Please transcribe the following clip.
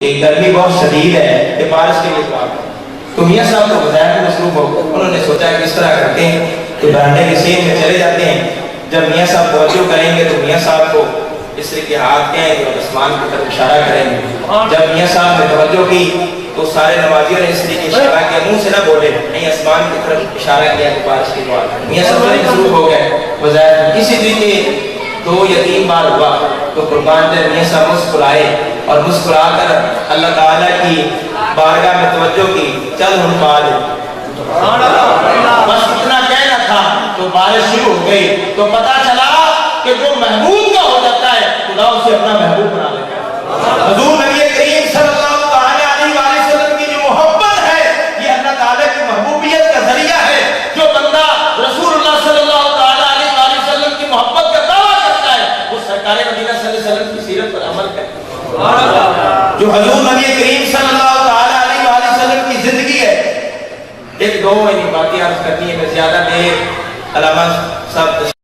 کہ گرمی بہت شدید ہے، کہ بارش کے لیے دعا کریں۔ تو میاں صاحب تو بظاہر مصروف ہو گئے، انہوں نے سوچا کہ اس طرح کرتے ہیں کہ برانڈے کے سین میں چلے جاتے ہیں، جب میاں صاحب توجہ کریں گے تو میاں صاحب کو اس طرح کے ہاتھ کہیں گے اور آسمان کی طرف اشارہ کریں گے۔ جب میاں صاحب نے توجہ کی تو سارے نمازیوں نے اس طرح کے اشارہ کیا، منہ سے نہ بولے، نہیں آسمان کی طرف اشارہ کیا کہ بارش کی دعا کریں۔ میاں صاحب مصروف ہو گئے بظاہر۔ اسی طریقے 2 یا 3 بار ہوا تو قربان جب میاں صاحب مسکرائے اور مسکرا کر اللہ تعالیٰ کی بارگاہ میں توجہ کی، چل ہن پال بس اتنا کہنا تھا تو بارش شروع ہو گئی۔ تو پتا چلا کہ جو محبوب کا ہو جاتا ہے خدا اسے اپنا محبوب بنا لیتا ہے۔ حضور نبی کریم صلی اللہ علیہ وسلم کی جو محبت ہے یہ اللہ تعالیٰ کی محبوبیت کا ذریعہ ہے۔ جو بندہ رسول اللہ صلی اللہ علیہ وسلم کی محبت کا دعویٰ کرتا ہے وہ سرکار مدینہ صلی اللہ علیہ وسلم کی سیرت پر عمل کرتا ہے۔ جو حضور نبی کریم صلی اللہ علیہ وسلم کی زندگی ہے، ایک دو باتیں عرض کرنی ہے، میں زیادہ دیر علامہ صاحب